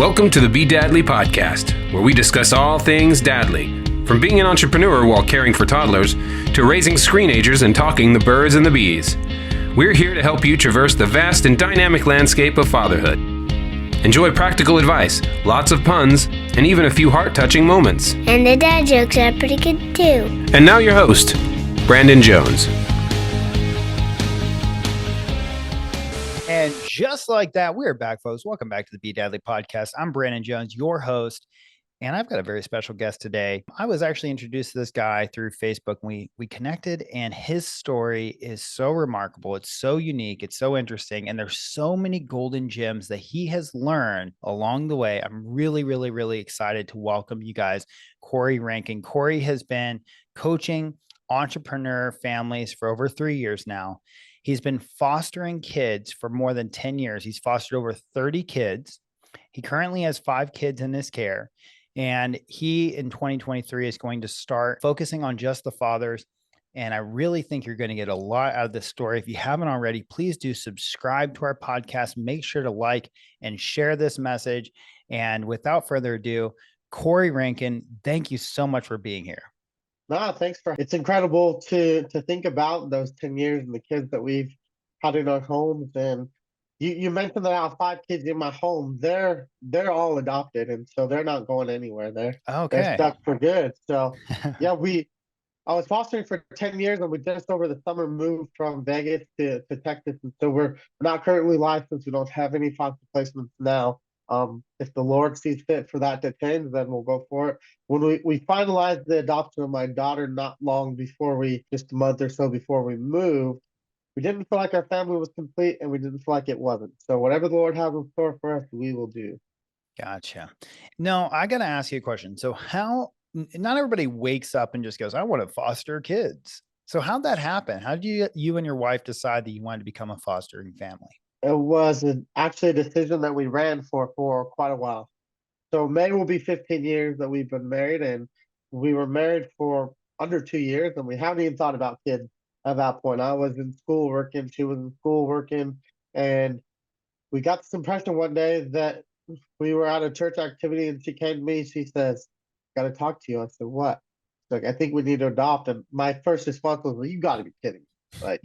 Welcome to the Be Dadly podcast, where we discuss all things dadly, from being an entrepreneur while caring for toddlers to raising screenagers and talking the birds and the bees. We're here to help you traverse the vast and dynamic landscape of fatherhood. Enjoy practical advice, lots of puns, and even a few heart-touching moments. And the dad jokes are pretty good too. And now your host, Brandon Jones. And just like that, we're back, folks. Welcome back to the Be Dadly podcast. I'm Brandon Jones, your host, and I've got a very special guest today. I was actually introduced to this guy through Facebook. And we connected, and his story is so remarkable. It's so unique. It's so interesting, and there's so many golden gems that he has learned along the way. I'm really excited to welcome you guys, Cory Rankin. Cory has been coaching entrepreneur families for over 3 years now. He's been fostering kids for more than 10 years. He's fostered over 30 kids. He currently has 5 kids in his care. And he, in 2023, is going to start focusing on just the fathers. And I really think you're going to get a lot out of this story. If you haven't already, please do subscribe to our podcast. Make sure to like and share this message. And without further ado, Cory Rankin, thank you so much for being here. No, it's incredible to think about those 10 years and the kids that we've had in our homes. And you mentioned that I have 5 kids in my home. They're all adopted, and so they're not going anywhere. They're stuck for good. So yeah, I was fostering for 10 years, and we just over the summer moved from Vegas to Texas. And so we're not currently licensed. We don't have any foster placements now. If the Lord sees fit for that to change, then we'll go for it. When we finalized the adoption of my daughter not long before just a month or so before we moved, we didn't feel like our family was complete, and we didn't feel like it wasn't. So whatever the Lord has in store for us, we will do. Gotcha. No, I got to ask you a question. So not everybody wakes up and just goes, I want to foster kids. So how'd that happen? How did you and your wife decide that you wanted to become a fostering family? It was actually a decision that we ran for quite a while. So May will be 15 years that we've been married, and we were married for under 2 years, and we haven't even thought about kids at that point. I was in school working, she was in school working, and we got this impression one day that we were at a church activity, and she came to me, she says, got to talk to you. I said, what? She's like, I think we need to adopt. And my first response was, well, you got to be kidding me. Like,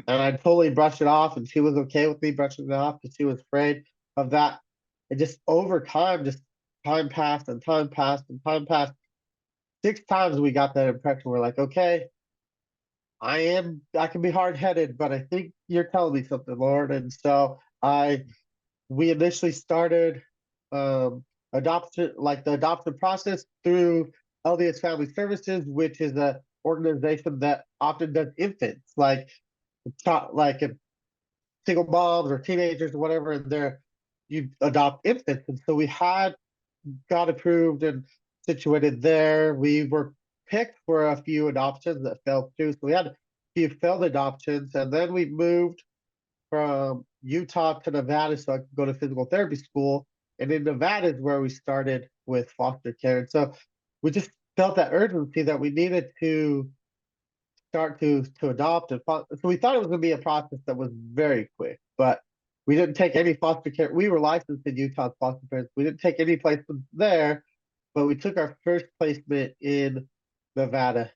and I totally brushed it off, and she was okay with me brushing it off because she was afraid of that. And just over time, just time passed and time passed and time passed. 6 times we got that impression. We're like, okay, I can be hard-headed, but I think you're telling me something, Lord. And so we initially started the adoption process through LDS Family Services, which is an organization that often does infants, like single moms or teenagers or whatever, and you adopt infants. And so we got approved and situated there. We were picked for a few adoptions that fell through. So we had a few failed adoptions, and then we moved from Utah to Nevada so I could go to physical therapy school. And in Nevada is where we started with foster care. And so we just felt that urgency that we needed to start to adopt. And so we thought it was going to be a process that was very quick, but we didn't take any foster care. We were licensed in Utah as foster parents. We didn't take any placements there, but we took our first placement in Nevada.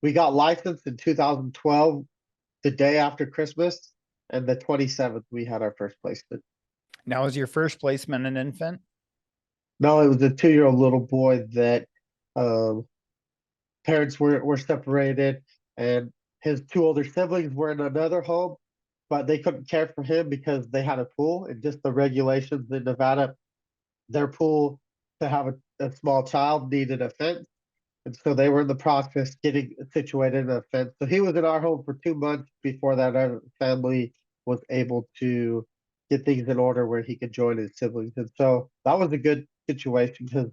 We got licensed in 2012, the day after Christmas, and the 27th we had our first placement. Now, was your first placement an infant? No, it was a 2-year-old little boy that parents were separated, and his 2 older siblings were in another home, but they couldn't care for him because they had a pool, and just the regulations in Nevada, their pool to have a small child needed a fence. And so they were in the process getting situated in a fence. So he was in our home for 2 months before that our family was able to get things in order where he could join his siblings. And so that was a good situation because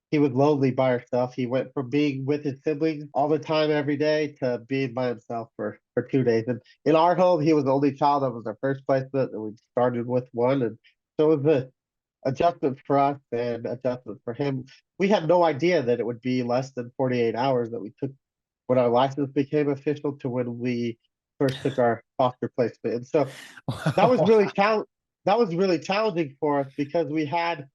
he was lonely by himself. He went from being with his siblings all the time every day to being by himself for 2 days. And in our home, he was the only child. That was our first placement, and we started with one. And so it was an adjustment for us and adjustment for him. We had no idea that it would be less than 48 hours that we took when our license became official to when we first took our foster placement. And so that was really that was really challenging for us because we had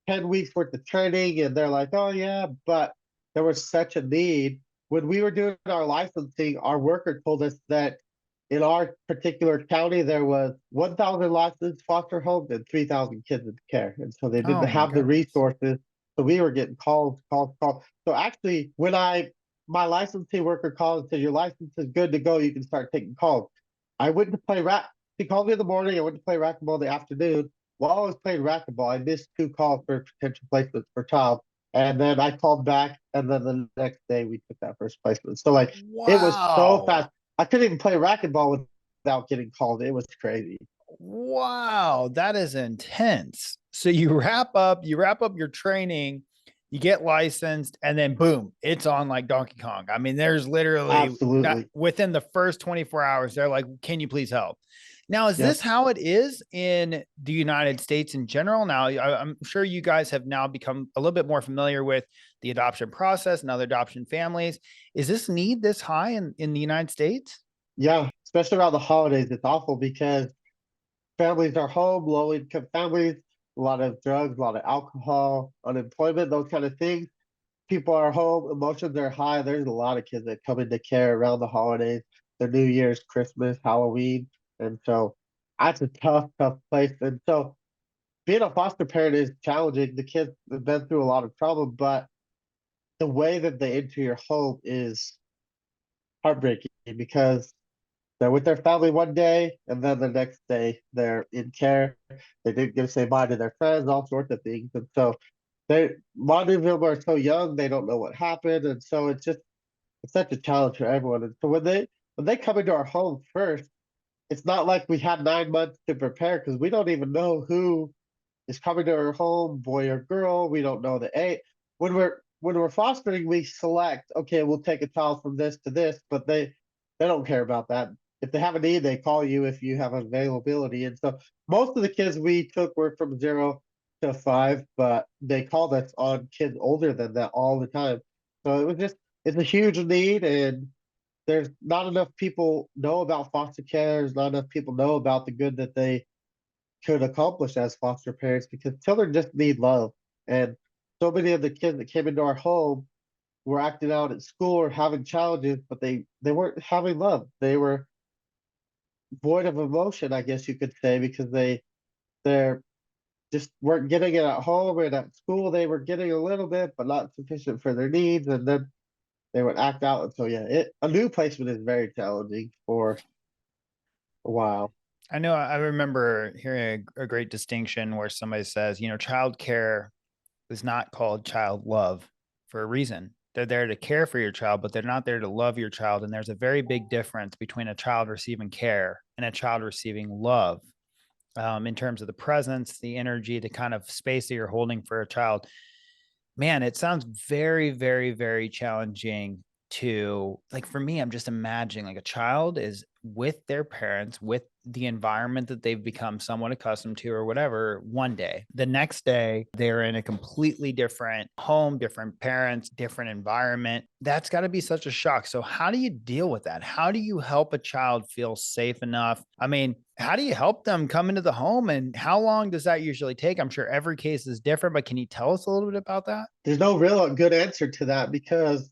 10 weeks worth of training and they're like, oh yeah, but there was such a need. When we were doing our licensing, our worker told us that in our particular county, there was 1,000 licensed foster homes and 3,000 kids in care. And so they didn't Oh my have the goodness. resources. So we were getting calls, calls, calls. So actually, when my licensing worker called and said, your license is good to go, you can start taking calls. I went to play She called me in the morning. I went to play racquetball in the afternoon. While I was playing racquetball, I missed 2 calls for potential placements for child. And then I called back, and then the next day we took that first placement. So like it was so Wow. fast. I couldn't even play racquetball without getting called. It was crazy. Wow, that is intense. So you wrap up your training, you get licensed, and then boom, it's on like Donkey Kong. I mean, there's literally that Absolutely. within the first 24 hours, they're like, can you please help? Now, is this Yep. how it is in the United States in general? Now, I'm sure you guys have now become a little bit more familiar with the adoption process and other adoption families. Is this need this high in the United States? Yeah. Especially around the holidays, it's awful because families are home, low income families, a lot of drugs, a lot of alcohol, unemployment, those kind of things. People are home, emotions are high. There's a lot of kids that come into care around the holidays, the New Year's, Christmas, Halloween. And so that's a tough, tough place. And so being a foster parent is challenging. The kids have been through a lot of trauma, but the way that they enter your home is heartbreaking because they're with their family one day and then the next day they're in care. They didn't get to say bye to their friends, all sorts of things. And so a lot of them are so young, they don't know what happened. And so it's such a challenge for everyone. And so when they come into our home first, it's not like we had 9 months to prepare because we don't even know who is coming to our home, boy or girl. We don't know the age. When we're fostering, we select, okay, we'll take a child from this to this, but they don't care about that. If they have a need, they call you if you have availability. And so most of the kids we took were from 0 to 5, but they called us on kids older than that all the time. So it's a huge need, and there's not enough people know about foster care. There's not enough people know about the good that they could accomplish as foster parents because children just need love. And so many of the kids that came into our home were acting out at school or having challenges, but they weren't having love. They were void of emotion, I guess you could say, because they're just weren't getting it at home and at school. They were getting a little bit, but not sufficient for their needs, and then they would act out. And so yeah, a new placement is very challenging for a while. I know I remember hearing a great distinction where somebody says, child care is not called child love for a reason. They're there to care for your child, but they're not there to love your child. And there's a very big difference between a child receiving care and a child receiving love, in terms of the presence, the energy, the kind of space that you're holding for a child. Man, it sounds very, very, very challenging to, like, for me, I'm just imagining like a child is with their parents, with the environment that they've become somewhat accustomed to or whatever, one day. The next day, they're in a completely different home, different parents, different environment. That's got to be such a shock. So, how do you deal with that? How do you help a child feel safe enough? I mean, how do you help them come into the home, and how long does that usually take? I'm sure every case is different, but can you tell us a little bit about that? There's no real good answer to that because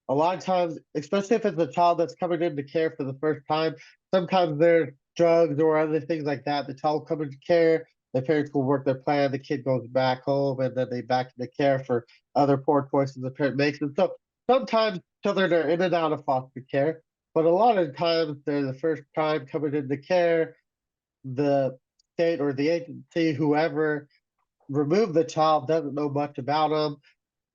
a lot of times, especially if it's a child that's coming into care for the first time, sometimes there's drugs or other things like that. The child comes into care, the parents will work their plan, the kid goes back home, and then they back into care for other poor choices the parent makes. And so sometimes children are in and out of foster care, but a lot of times they're the first time coming into care. The state or the agency, whoever removed the child, doesn't know much about them.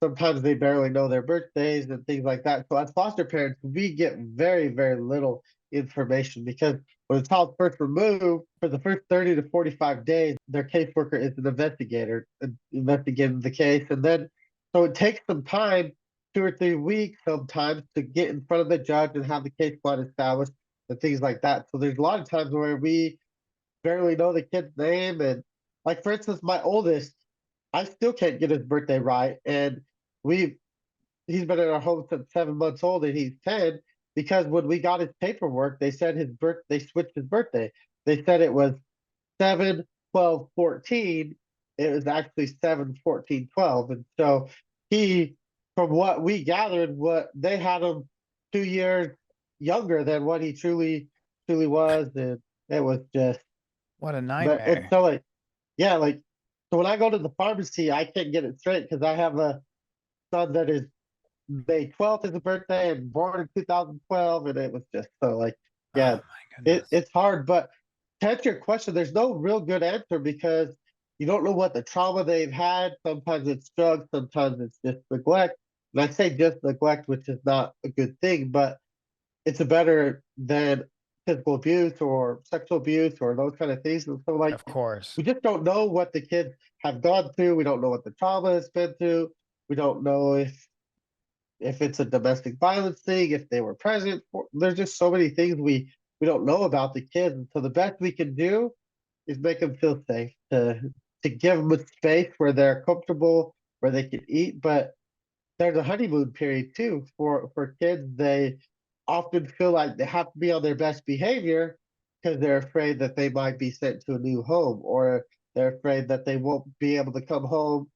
Sometimes they barely know their birthdays and things like that. So as foster parents, we get very, very little information because when the child's first removed, for the first 30 to 45 days, their caseworker is an investigator investigating the case. And then, so it takes some time, 2 or 3 weeks sometimes, to get in front of the judge and have the case plan established and things like that. So there's a lot of times where we barely know the kid's name. And like, for instance, my oldest, I still can't get his birthday right. And we he's been in our home since 7 months old and he's 10 because when we got his paperwork, they said they switched his birthday. They said it was 7 12, 14, it was actually 7, 14, 12. And so he, from what we gathered, what they had him 2 years younger than what he truly was. And it was just, What a but it's nightmare. so like, yeah, like, so when I go to the pharmacy, I can't get it straight because I have a son that is May 12th is his birthday and born in 2012. And it was just so like, Oh yeah, my goodness. it's hard. But to answer your question, there's no real good answer because you don't know what the trauma they've had. Sometimes it's drugs, sometimes it's just neglect. And I say just neglect, which is not a good thing, but it's a better than physical abuse or sexual abuse or those kind of things. And so, like, Of course. we just don't know what the kids have gone through. We don't know what the trauma has been through. We don't know if it's a domestic violence thing, if they were present. There's just so many things we don't know about the kids. And so the best we can do is make them feel safe, to give them a space where they're comfortable, where they can eat. But there's a honeymoon period too for kids. They often feel like they have to be on their best behavior because they're afraid that they might be sent to a new home, or they're afraid that they won't be able to come home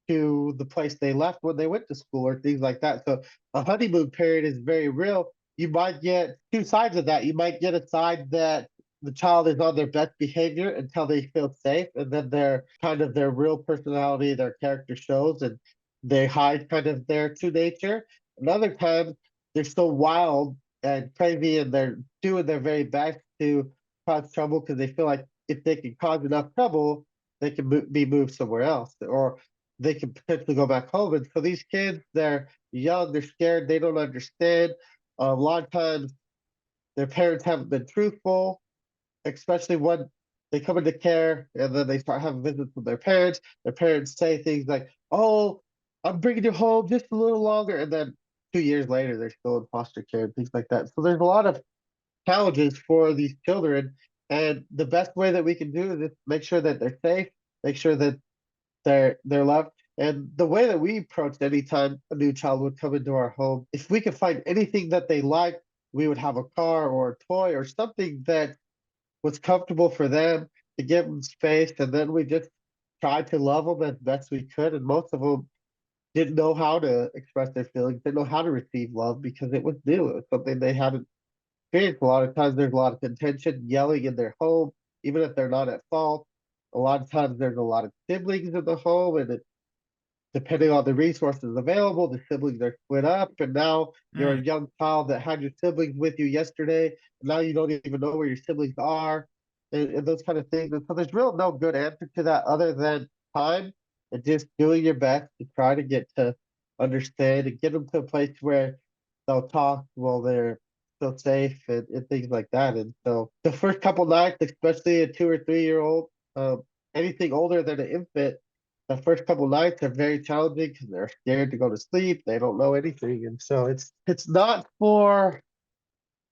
to the place they left when they went to school or things like that. So a honeymoon period is very real. You might get two sides of that. You might get a side that the child is on their best behavior until they feel safe, and then their kind of their real personality, their character shows, and they hide kind of their true nature. Another time they're still wild and crazy, and they're doing their very best to cause trouble because they feel like if they can cause enough trouble, they can be moved somewhere else, or they can potentially go back home. And so these kids, they're young, they're scared, they don't understand. A lot of times their parents haven't been truthful, especially when they come into care and then they start having visits with their parents. Their parents say things like, "Oh, I'm bringing you home just a little longer." And then 2 years later, they're still in foster care and things like that. So there's a lot of challenges for these children. And the best way that we can do is just make sure that they're safe, make sure that they're loved. And the way that we approached any time a new child would come into our home, if we could find anything that they liked, we would have a car or a toy or something that was comfortable for them, to give them space. And then we just tried to love them as best we could. And most of them didn't know how to express their feelings, didn't know how to receive love because it was new. It was something they hadn't experienced. A lot of times there's a lot of contention, yelling in their home, even if they're not at fault. A lot of times there's a lot of siblings in the home, and depending on the resources available, the siblings are split up. And now you're Mm. a young child that had your siblings with you yesterday. And now you don't even know where your siblings are, and those kind of things. And so there's real no good answer to that other than time and just doing your best to try to get to understand and get them to a place where they'll talk while they're still safe, and things like that. And so the first couple nights, especially a 2 or 3 year old, anything older than an infant, the first couple nights are very challenging because they're scared to go to sleep. They don't know anything, and so it's not for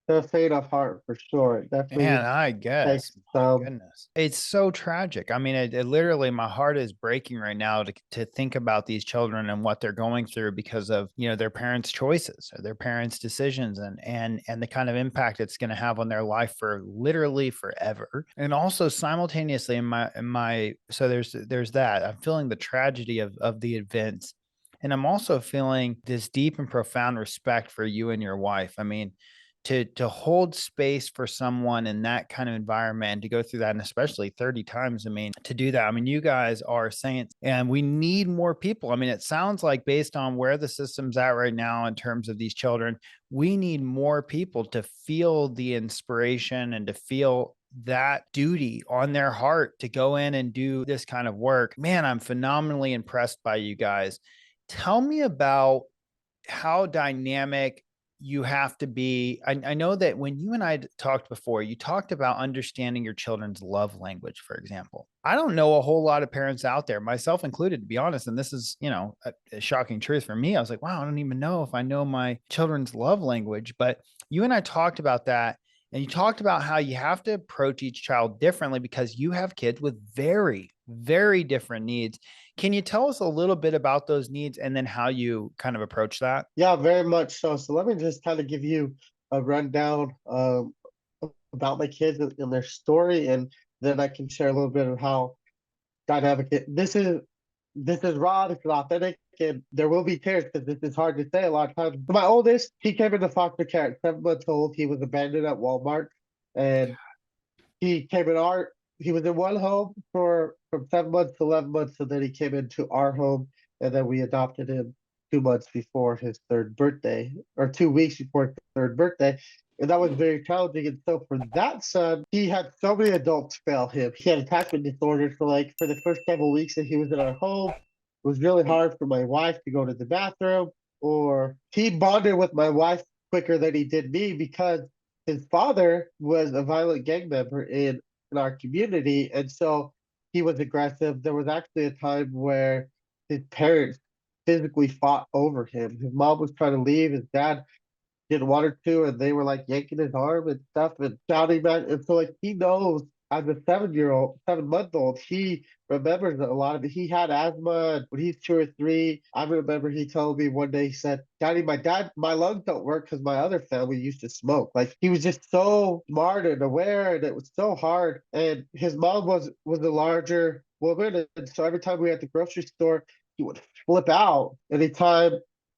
the faint of heart for sure. It Man, definitely I takes guess. My some. goodness. It's so tragic. I mean, it literally, my heart is breaking right now to think about these children and what they're going through because of, their parents' choices or their parents' decisions, and the kind of impact it's going to have on their life for literally forever. And also simultaneously so there's that. I'm feeling the tragedy of the events. And I'm also feeling this deep and profound respect for you and your wife. I mean, to hold space for someone in that kind of environment and to go through that, and especially 30 times, I mean, to do that, I mean, you guys are saints, and we need more people. I mean, it sounds like based on where the system's at right now in terms of these children, we need more people to feel the inspiration and to feel that duty on their heart to go in and do this kind of work. Man, I'm phenomenally impressed by you guys. Tell me about how dynamic you have to be. I know that when you and I talked before, you talked about understanding your children's love language, for example. I don't know a whole lot of parents out there, myself included, to be honest. And this is, a shocking truth for me. I was like, wow, I don't even know if I know my children's love language. But you and I talked about that. And you talked about how you have to approach each child differently because you have kids with very, very different needs. Can you tell us a little bit about those needs and then how you kind of approach that? Yeah, very much so. So let me just kind of give you a rundown about my kids and their story. And then I can share a little bit of how dynamic this is raw, this is authentic, and there will be tears because this is hard to say a lot of times. My oldest, he came into foster care at 7 months old. He was abandoned at Walmart, and he came in our. He was in one home for from 7 months to 11 months, and then he came into our home, and then we adopted him 2 months before his third birthday, or 2 weeks before his third birthday. And that was very challenging. And so for that son, he had so many adults fail him. He had attachment disorder. So like for the first several weeks that he was in our home, it was really hard for my wife to go to the bathroom, or he bonded with my wife quicker than he did me because his father was a violent gang member in our community. And so he was aggressive. There was actually a time where his parents physically fought over him. His mom was trying to leave. His dad didn't want her to, and they were like yanking his arm and stuff and shouting back. And so like he knows as a 7-year-old, 7 month old, he remembers a lot of it. He had asthma when he's 2 or 3. I remember he told me one day, he said, Daddy, my lungs don't work because my other family used to smoke. Like he was just so smart and aware, and it was so hard. And his mom was a larger woman, and so every time we were at the grocery store, he would flip out anytime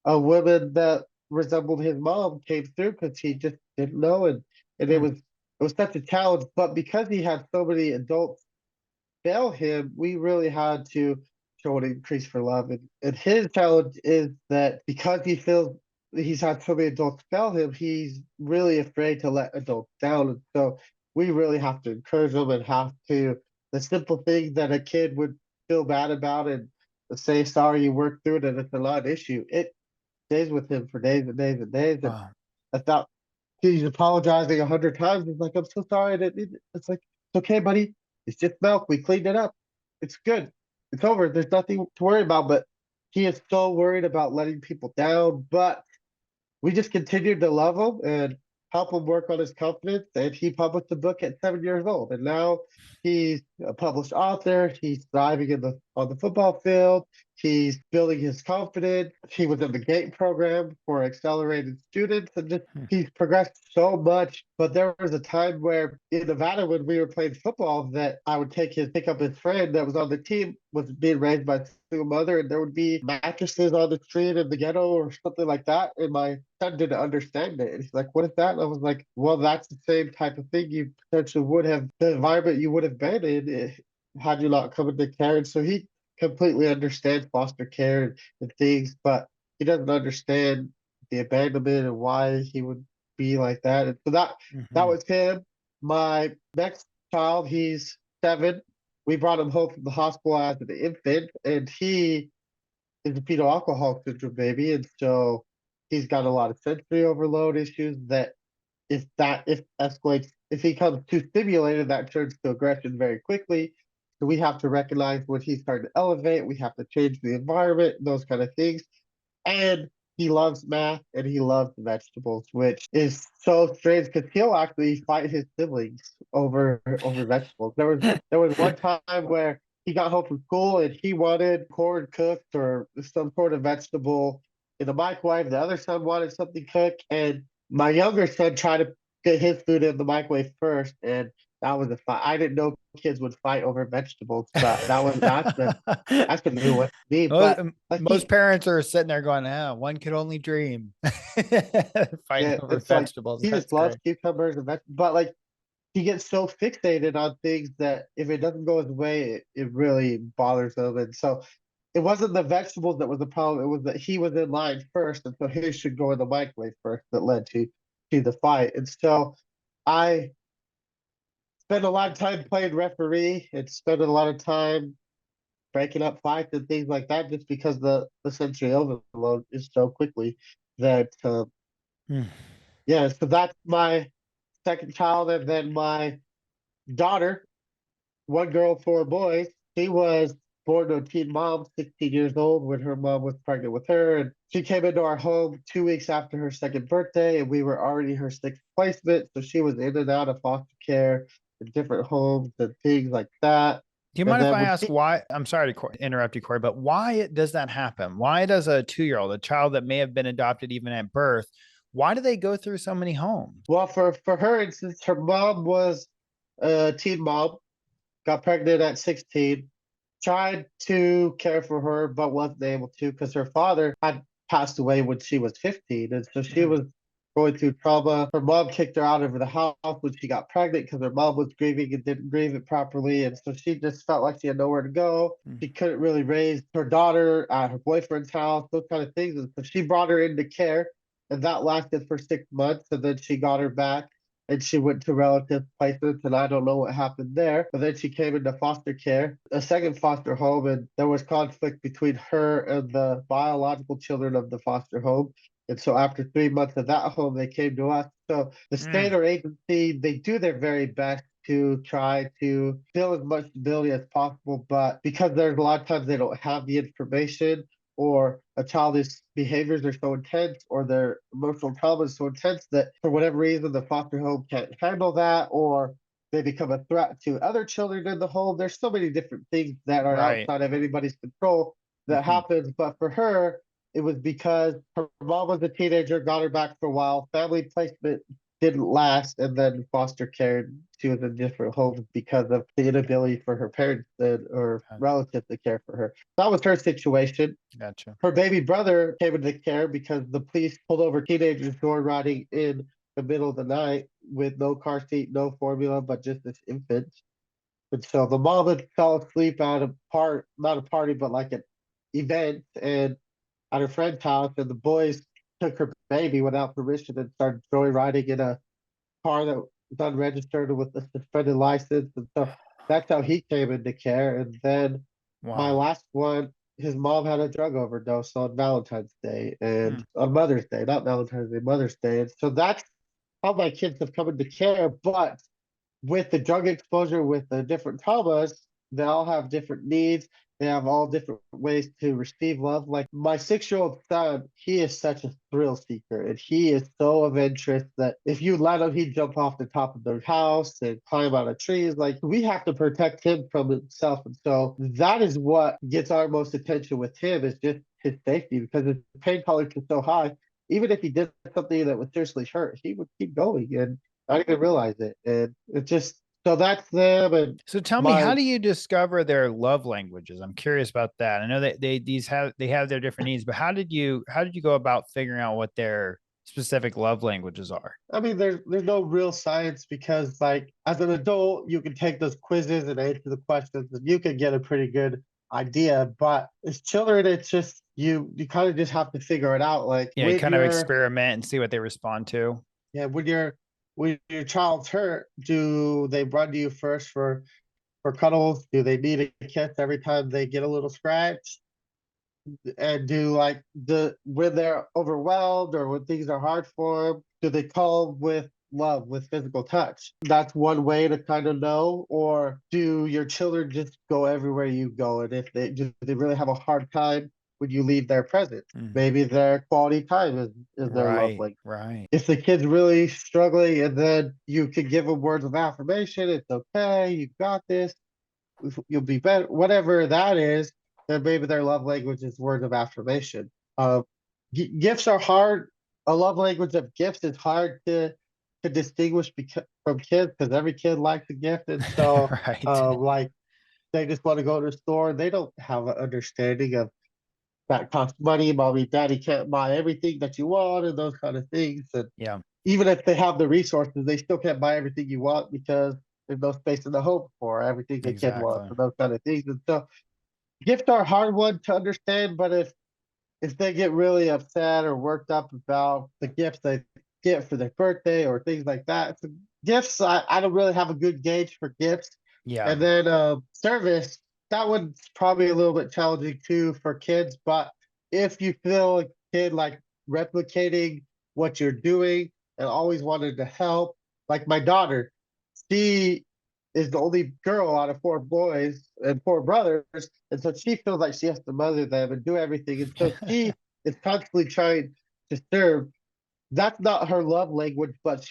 a woman that resembled his mom came through because he just didn't know, and it was such a challenge. But because he had so many adults fail him, we really had to show an increase for love. And his challenge is that because he feels he's had so many adults fail him, he's really afraid to let adults down. And so we really have to encourage him and have to the simple things that a kid would feel bad about and say sorry you worked through it and it's a not issue. It stays with him for days and days and days. And Wow. I thought he's apologizing 100 times. He's like, I'm so sorry. I didn't need it. It's like, it's okay, buddy. It's just milk. We cleaned it up. It's good. It's over. There's nothing to worry about. But he is so worried about letting people down. But we just continued to love him and help him work on his confidence. And he published a book at 7 years old. And now he's a published author. He's thriving on the football field. He's building his confidence. He was in the GATE program for accelerated students, and just he's progressed so much. But there was a time where in Nevada when we were playing football that I would pick up his friend that was on the team, was being raised by a single mother, and there would be mattresses on the street in the ghetto or something like that. And my son didn't understand it. And he's like, "What is that?" And I was like, "Well, that's the same type of thing you potentially would have, the environment you would have been in had you not come into care." And so he completely understands foster care and things, but he doesn't understand the abandonment and why he would be like that. And so that was him. My next child, he's 7. We brought him home from the hospital as an infant, and he is a fetal alcohol syndrome baby, and so he's got a lot of sensory overload issues that if escalates, if he comes too stimulated, that turns to aggression very quickly. So we have to recognize when he's starting to elevate. We have to change the environment, those kind of things. And he loves math and he loves vegetables, which is so strange because he'll actually fight his siblings over vegetables. There was one time where he got home from school and he wanted corn cooked or some sort of vegetable in the microwave. The other son wanted something cooked, and my younger son tried to get his food in the microwave first, and that was a fight. I didn't know kids would fight over vegetables, but that's a new one to me. Most, But like most parents are sitting there going, one could only dream. Fighting yeah, over it's like vegetables. he That's just loves great. cucumbers and vegetables. But like he gets so fixated on things that if it doesn't go his way, it really bothers him. And so it wasn't the vegetables that was the problem. It was that he was in line first, and so his should go in the microwave first that led to the fight. And so I spent a lot of time playing referee and spent a lot of time breaking up fights and things like that, just because the sensory overload is so quickly that yeah. So that's my second child, and then my daughter, one girl, 4 boys. She was born to a teen mom, 16 years old, when her mom was pregnant with her. And she came into our home 2 weeks after her second birthday, and we were already her sixth placement. So she was in and out of foster care in different homes and things like that. Do you And mind if then I when ask she, why? I'm sorry to interrupt you, Cory, but why does that happen? Why does a 2-year-old, a child that may have been adopted even at birth, why do they go through so many homes? well, for her instance, her mom was a teen mom. got pregnant at 16, tried to care for her, but wasn't able to because her father had passed away when she was 15. And so she was going through trauma. Her mom kicked her out of the house when she got pregnant because her mom was grieving and didn't grieve it properly. And so she just felt like she had nowhere to go. She couldn't really raise her daughter at her boyfriend's house, those kind of things. And so she brought her into care, and that lasted for 6 months. And then she got her back and she went to relative placements, and I don't know what happened there. But then she came into foster care, a second foster home, and there was conflict between her and the biological children of the foster home. And so after 3 months of that home, they came to us. So the state or agency, they do their very best to try to fill as much stability as possible. But because there's a lot of times they don't have the information, or a child's behaviors are so intense or their emotional trauma is so intense that for whatever reason the foster home can't handle that, or they become a threat to other children in the home. There's so many different things that are outside of anybody's control that happens. But for her, it was because her mom was a teenager, got her back for a while, family placement didn't last, and then foster care. She was in different homes because of the inability for her parents or relatives to care for her. That was her situation. Gotcha. Her baby brother came into care because the police pulled over teenagers who were riding in the middle of the night with no car seat, no formula, but just this infant. And so the mom had fell asleep at not a party, but like an event, and at her friend's house, and the boys took her baby without permission and started joyriding in a car that was unregistered with a suspended license. And so that's how he came into care. And then my last one, his mom had a drug overdose on Valentine's Day and on Mother's Day, not Valentine's Day, Mother's Day. And so that's how my kids have come into care. But with the drug exposure, with the different traumas, they all have different needs. They have all different ways to receive love. Like my 6-year-old son, he is such a thrill seeker, and he is so adventurous that if you let him, he'd jump off the top of the house and climb out of trees. Like we have to protect him from himself. And so that is what gets our most attention with him, is just his safety, because his pain tolerance is so high. Even if he did something that would seriously hurt, he would keep going and not even realize it. And it just, so that's them. And so tell me, how do you discover their love languages? I'm curious about that. I know that they have their different needs, but how did you go about figuring out what their specific love languages are? I mean, there's no real science, because like as an adult, you can take those quizzes and answer the questions and you can get a pretty good idea. But as children, it's just you kind of just have to figure it out. Like you kind of experiment and see what they respond to. Yeah, when your child's hurt, do they run to you first for cuddles? Do they need a kiss every time they get a little scratch? And do like when they're overwhelmed or when things are hard for them, do they call with love, with physical touch? That's one way to kind of know. Or do your children just go everywhere you go? And if do they really have a hard time when you leave their presence? Maybe their quality time is their love language. Right. If the kid's really struggling, and then you can give them words of affirmation, it's okay, you got this, you'll be better, whatever that is, then maybe their love language is words of affirmation. Gifts are hard. A love language of gifts is hard to distinguish from kids, because every kid likes a gift. And so like they just want to go to the store and they don't have an understanding of that costs money. Mommy, daddy can't buy everything that you want, and those kind of things. And even if they have the resources, they still can't buy everything you want because there's no space in the home for everything the kid wants, and those kind of things. And so gifts are a hard one to understand, but if they get really upset or worked up about the gifts they get for their birthday or things like that. So gifts, I don't really have a good gauge for gifts. Yeah. And then service, that one's probably a little bit challenging too for kids. But if you feel a kid like replicating what you're doing and always wanted to help, like my daughter, she is the only girl out of 4 boys and 4 brothers. And so she feels like she has to mother them and do everything. And so she is constantly trying to serve. That's not her love language, but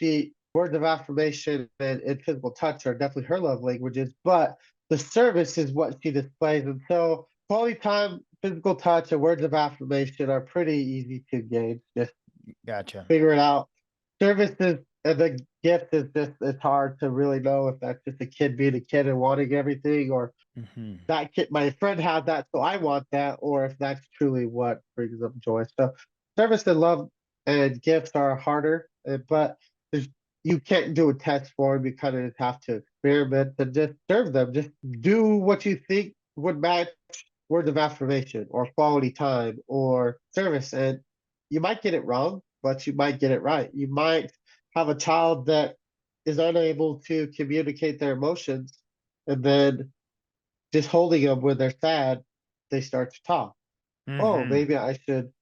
words of affirmation and physical touch are definitely her love languages. But the service is what she displays. And so quality time, physical touch, and words of affirmation are pretty easy to gauge. Just Gotcha. figure it out. Services and the gift is just, it's hard to really know if that's just a kid being a kid and wanting everything, or Mhm. that kid, my friend had that, so I want that, or if that's truly what brings them joy. So service and love and gifts are harder, but there's, you can't do a test for them. You kind of just have to experiment and just serve them. Just do what you think would match words of affirmation or quality time or service. And you might get it wrong, but you might get it right. You might have a child that is unable to communicate their emotions, and then just holding them when they're sad, they start to talk. Oh, Mhm. maybe I should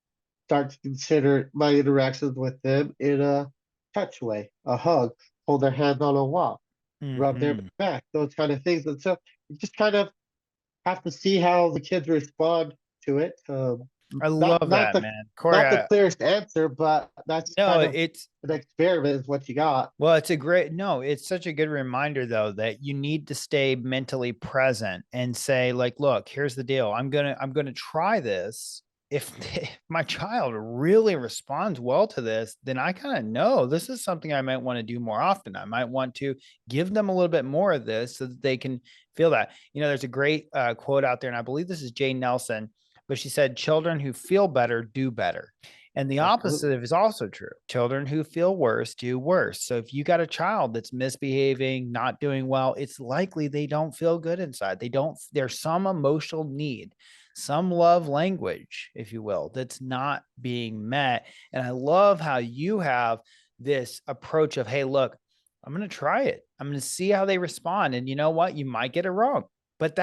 start to consider my interactions with them in a touch way, a hug, hold their hands on a walk, rub their Mhm. back, those kind of things. And so you just kind of have to see how the kids respond to it. I Not love not that, the man. Cory, not the clearest answer, but that's no, kind of it's an experiment is what you got. well, it's a great no, it's such a good reminder though that you need to stay mentally present and say like, look, here's the deal. I'm going to try this. If if my child really responds well to this, then I kind of know this is something I might want to do more often. I might want to give them a little bit more of this so that they can feel that. There's a great quote out there, and I believe this is Jane Nelson, but she said, "Children who feel better do better." And the Absolutely. opposite is also true. Children who feel worse do worse. So if you got a child that's misbehaving, not doing well, it's likely they don't feel good inside. There's some emotional need, some love language, if you will, that's not being met. And I love how you have this approach of, hey, look, I'm going to try it. I'm going to see how they respond. And you know what? You might get it wrong, but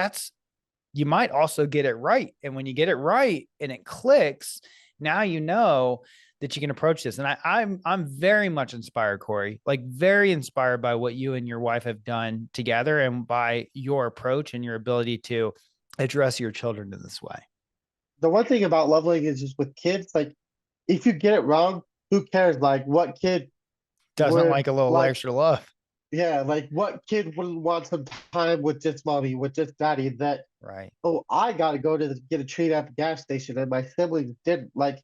you might also get it right. And when you get it right and it clicks, now you know that you can approach this. And I'm very much inspired, Cory, like very inspired by what you and your wife have done together and by your approach and your ability to address your children in this way. The one thing about love language is just with kids, like if you get it wrong, who cares? Like what kid Doesn't would like a little like, extra love. yeah, like what kid wouldn't want some time with just mommy, with just daddy, that, Right. oh, I gotta go to get a treat at the gas station and my siblings didn't. Like,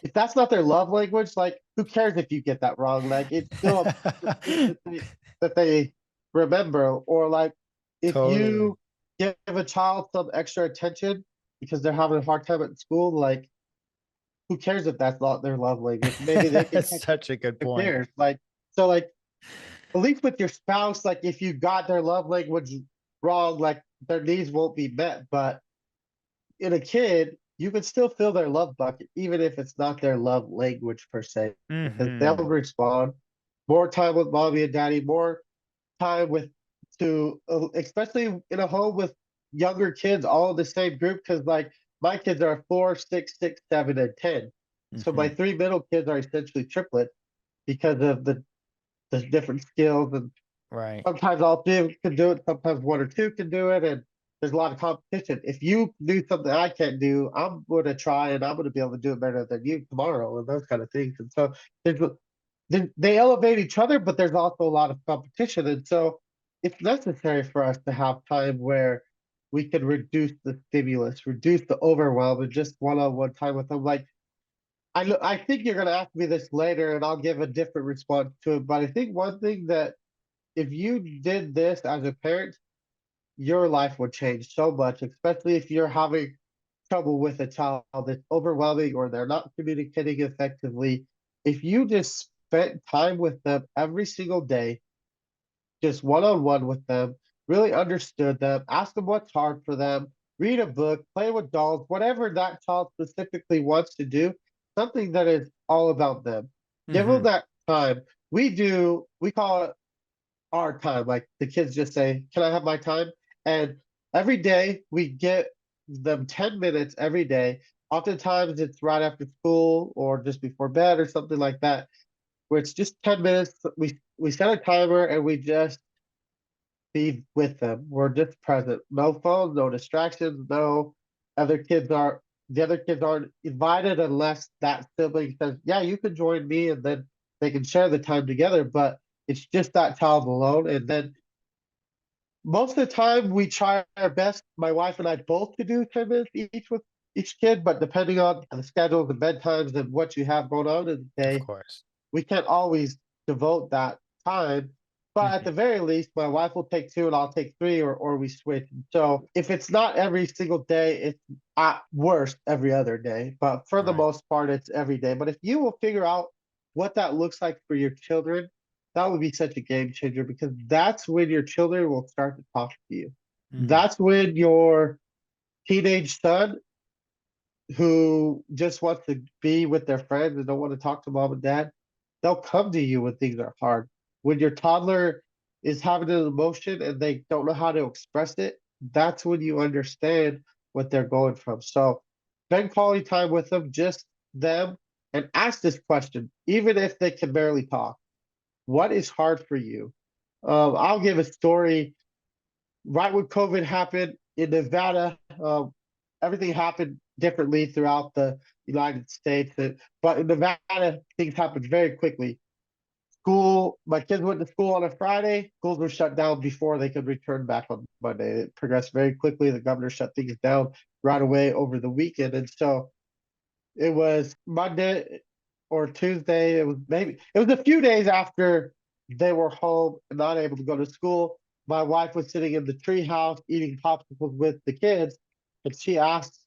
if that's not their love language, like who cares if you get that wrong? Like it's still a precious thing that they remember. Or like if Totally. you give a child some extra attention because they're having a hard time at school, like who cares if that's not their love language? Maybe they can That's catch such a good who point. cares. Like, so like at least with your spouse, like if you got their love language wrong, like their needs won't be met. But in a kid, you can still fill their love bucket, even if it's not their love language per se, because they'll Hmm. respond. More time with mommy and daddy, more time with especially in a home with younger kids, all in the same group. Because like my kids are 4, 6, 6, 7, and 10. So my Hmm. three middle kids are essentially triplets because of the different skills. And Right. sometimes all three of them can do it, sometimes one or two can do it, and there's a lot of competition. If you do something I can't do, I'm going to try and I'm going to be able to do it better than you tomorrow, and those kind of things. And so there's, they elevate each other, but there's also a lot of competition. And so it's necessary for us to have time where we can reduce the stimulus, reduce the overwhelm, and just one-on-one time with them. Like I think you're going to ask me this later, and I'll give a different response to it. But I think one thing that if you did this as a parent, your life would change so much, especially if you're having trouble with a child that's overwhelming or they're not communicating effectively. If you just spent time with them every single day, just one on one with them, really understood them, ask them what's hard for them, read a book, play with dolls, whatever that child specifically wants to do, something that is all about them. Give them Hmm. that time. We call it our time. Like the kids just say, "Can I have my time?" And every day we get them 10 minutes every day. Oftentimes it's right after school or just before bed or something like that, where it's just 10 minutes. We set a timer and we just be with them. We're just present. No phones, no distractions, no other kids are the other kids aren't invited unless that sibling says, "Yeah, you can join me," and then they can share the time together. But it's just that child alone. And then most of the time we try our best, my wife and I both, to do 10 minutes each with each kid, but depending on the schedules and bedtimes and what you have going on in the Of day, course. we can't always devote that time. But at the very least, my wife will take two and I'll take three, or we switch. So if it's not every single day, it's at worst every other day. But for the Right. most part, it's every day. But if you will figure out what that looks like for your children, that would be such a game changer, because that's when your children will start to talk to you. Mhm. That's when your teenage son, who just wants to be with their friends and don't want to talk to mom and dad, they'll come to you when things are hard. When your toddler is having an emotion and they don't know how to express it, that's when you understand what they're going from. So spend quality time with them, just them, and ask this question, even if they can barely talk. What is hard for you? I'll give a story. Right when COVID happened in Nevada, everything happened differently throughout the United States. But in Nevada, things happened very quickly. My kids went to school on a Friday. Schools were shut down before they could return back on Monday. It progressed very quickly. The governor shut things down right away over the weekend. And so it was Monday or Tuesday. It was a few days after they were home and not able to go to school. My wife was sitting in the treehouse eating popsicles with the kids, and she asked.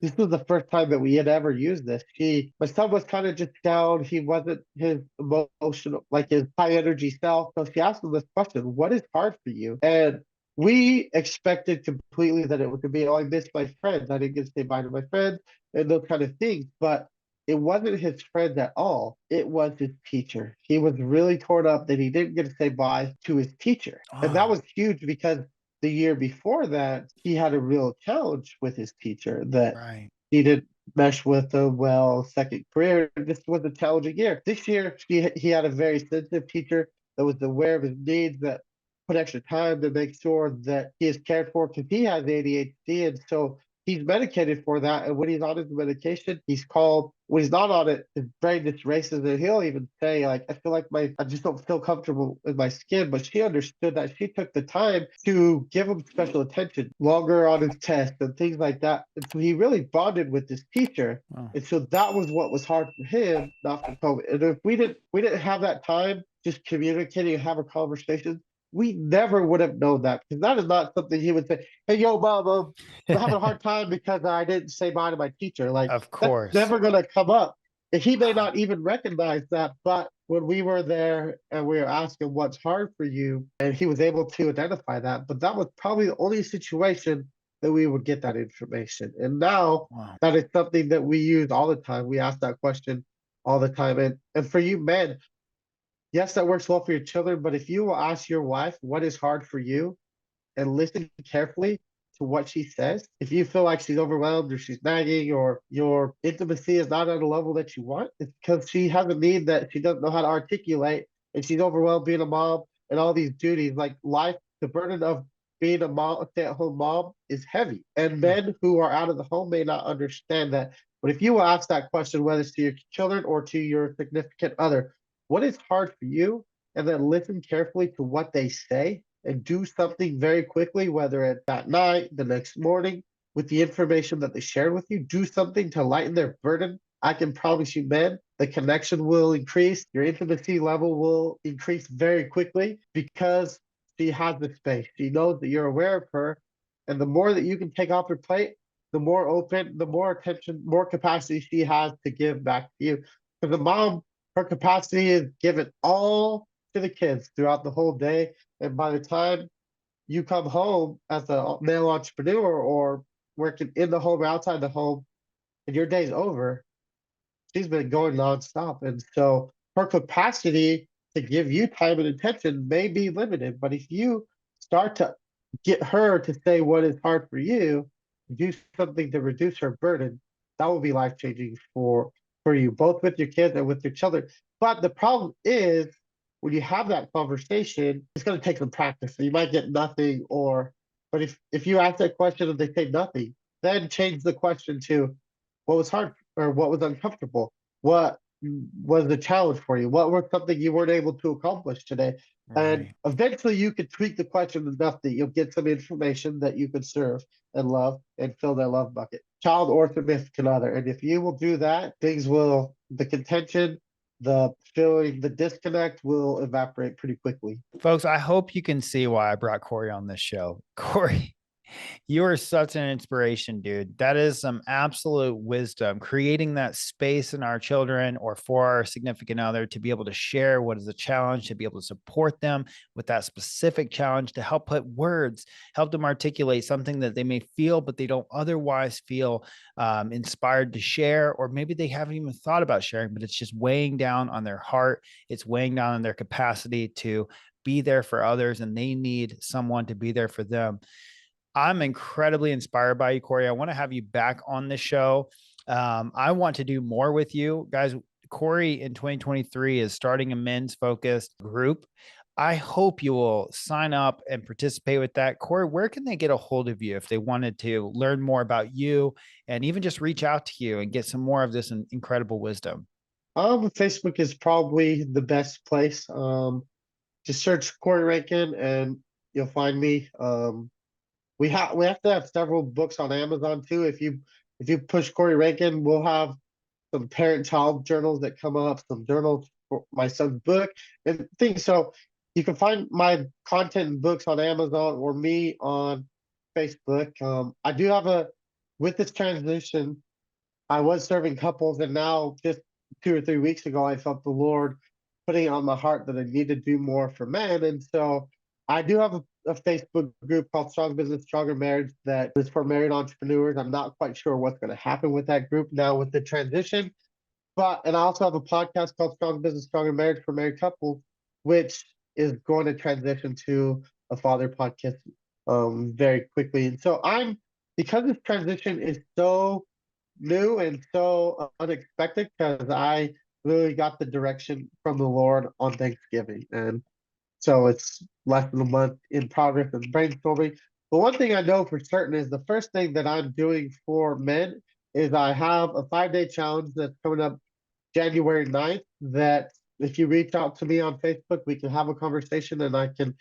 This was the first time that we had ever used this. My son was kind of just down. He wasn't his emotional, like his high energy self. So she asked him this question: "What is hard for you?" And we expected completely that it would be, "Oh, I miss my friends. I didn't get to say bye to my friends," and those kind of things. But it wasn't his friends at all. It was his teacher. He was really torn up that he didn't get to say bye to his teacher. And that Oh, was huge, because the year before that, he had a real challenge with his teacher that right. he didn't mesh with him well. Second career, this was a challenging year. This year, he had a very sensitive teacher that was aware of his needs, that put extra time to make sure that he is cared for, because he has ADHD. And so he's medicated for that. And when he's on his medication, he's called. When he's not on it, his brain just races, and he'll even say, like, I feel like I just don't feel comfortable in my skin. But she understood that. She took the time to give him special attention, longer on his test and things like that. And so he really bonded with this teacher. Wow. And so that was what was hard for him, not for COVID. And if we didn't have that time just communicating and have a conversation, we never would have known that, because that is not something he would say, "Hey, yo, mom, I'm having a hard time because I didn't say bye to my teacher." Like, Of that's course. never going to come up. And he may not even recognize that. But when we were there and we were asking, "What's hard for you?" and he was able to identify that. But that was probably the only situation that we would get that information. And now Wow. that is something that we use all the time. We ask that question all the time. And for you men, yes, that works well for your children. But if you will ask your wife what is hard for you, and listen carefully to what she says, if you feel like she's overwhelmed or she's nagging, or your intimacy is not at a level that you want, it's because she has a need that she doesn't know how to articulate, and she's overwhelmed being a mom and all these duties. Like, life, the burden of being a mom, a stay-at-home mom, is heavy. And Mm. men who are out of the home may not understand that. But if you will ask that question, whether it's to your children or to your significant other, what is hard for you? And then listen carefully to what they say, and do something very quickly, whether it's that night, the next morning, with the information that they shared with you. Do something to lighten their burden. I can promise you, men, the connection will increase. Your intimacy level will increase very quickly, because she has the space. She knows that you're aware of her. And the more that you can take off her plate, the more open, the more attention, more capacity she has to give back to you. Because the mom, her capacity is given all to the kids throughout the whole day. And by the time you come home as a male entrepreneur, or working in the home or outside the home, and your day's over, she's been going nonstop. And so her capacity to give you time and attention may be limited. But if you start to get her to say what is hard for you, do something to reduce her burden, that will be life changing for you, both with your kids and with your children. But the problem is, when you have that conversation, it's going to take some practice. So you might get nothing, but if you ask that question and they say nothing, then change the question to, what was hard or what was uncomfortable? What was the challenge for you? What was something you weren't able to accomplish today? And Right. eventually you could tweak the question enough that you'll get some information that you could serve and love and fill their love bucket, child or significant other. And if you will do that, the contention the feeling, the disconnect will evaporate pretty quickly. Folks, I hope you can see why I brought Cory on this show. Cory, you are such an inspiration, dude. That is some absolute wisdom, creating that space in our children or for our significant other to be able to share what is a challenge, to be able to support them with that specific challenge, to help put words, help them articulate something that they may feel, but they don't otherwise feel inspired to share, or maybe they haven't even thought about sharing, but it's just weighing down on their heart. It's weighing down on their capacity to be there for others, and they need someone to be there for them. I'm incredibly inspired by you, Cory. I want to have you back on the show. I want to do more with you guys. Cory in 2023 is starting a men's focused group. I hope you will sign up and participate with that. Cory, where can they get a hold of you if they wanted to learn more about you and even just reach out to you and get some more of this incredible wisdom? Facebook is probably the best place. Just search Cory Rankin and you'll find me. We have to have several books on Amazon too. If you push Cory Rankin, we'll have some parent-child journals that come up, some journals for my son's book and things. So you can find my content and books on Amazon or me on Facebook. I do have with this transition, I was serving couples, and now just 2 or 3 weeks ago, I felt the Lord putting it on my heart that I need to do more for men. And so I do have a Facebook group called Strong Business, Stronger Marriage that is for married entrepreneurs. I'm not quite sure what's going to happen with that group now with the transition. And I also have a podcast called Strong Business, Stronger Marriage for married couples, which is going to transition to a father podcast very quickly. And so because this transition is so new and so unexpected, because I really got the direction from the Lord on Thanksgiving. And so it's less than a month in progress and brainstorming. But one thing I know for certain is the first thing that I'm doing for men is I have a 5-day challenge that's coming up January 9th, that if you reach out to me on Facebook, we can have a conversation and I can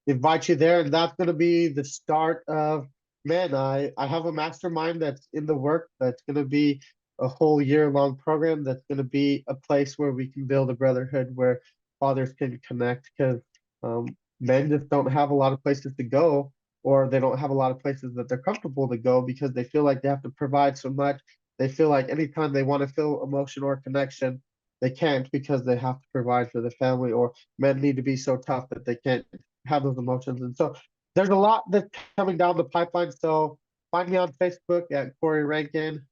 invite you there. And that's going to be the start of men. I have a mastermind that's in the work that's going to be a whole year-long program that's going to be a place where we can build a brotherhood where fathers can connect, because men just don't have a lot of places to go, or they don't have a lot of places that they're comfortable to go because they feel like they have to provide so much. They feel like anytime they want to feel emotion or connection, they can't because they have to provide for the family, or men need to be so tough that they can't have those emotions. And so there's a lot that's coming down the pipeline. So find me on Facebook at Cory Rankin.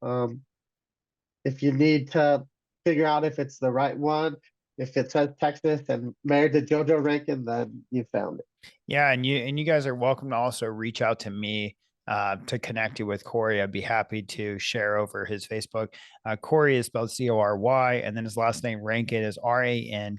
If you need to figure out if it's the right one, if it says Texas and married to JoJo Rankin, then you found it. Yeah, and you guys are welcome to also reach out to me to connect you with Cory. I'd be happy to share over his Facebook. Cory is spelled Cory, and then his last name Rankin is Rankin.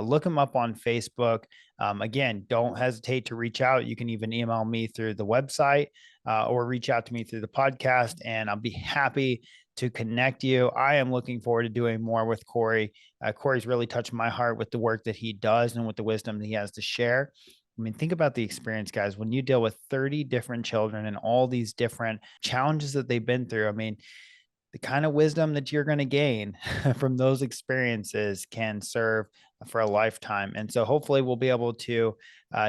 Look him up on Facebook. Again, don't hesitate to reach out. You can even email me through the website or reach out to me through the podcast, and I'll be happy to connect you. I am looking forward to doing more with Cory. Cory's really touched my heart with the work that he does and with the wisdom that he has to share. I mean, think about the experience, guys. When you deal with 30 different children and all these different challenges that they've been through, I mean, the kind of wisdom that you're going to gain from those experiences can serve for a lifetime. And so hopefully we'll be able to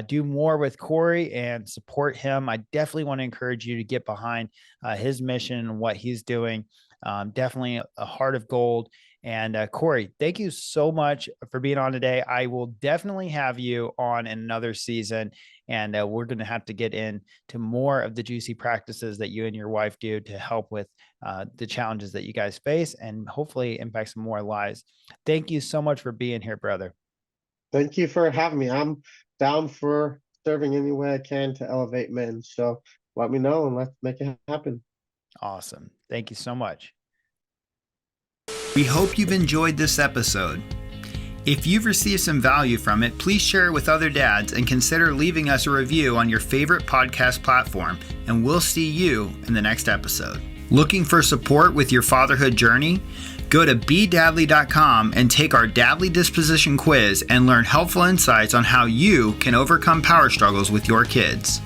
do more with Cory and support him. I definitely want to encourage you to get behind his mission and what he's doing. Definitely a heart of gold. And Cory, thank you so much for being on today. I will definitely have you on in another season, and we're going to have to get into more of the juicy practices that you and your wife do to help with the challenges that you guys face and hopefully impact some more lives. Thank you so much for being here, brother. Thank you for having me. I'm down for serving any way I can to elevate men. So let me know and let's make it happen. Awesome. Thank you so much. We hope you've enjoyed this episode. If you've received some value from it, please share it with other dads and consider leaving us a review on your favorite podcast platform, and we'll see you in the next episode. Looking for support with your fatherhood journey? Go to bedadly.com and take our Dadly Disposition quiz and learn helpful insights on how you can overcome power struggles with your kids.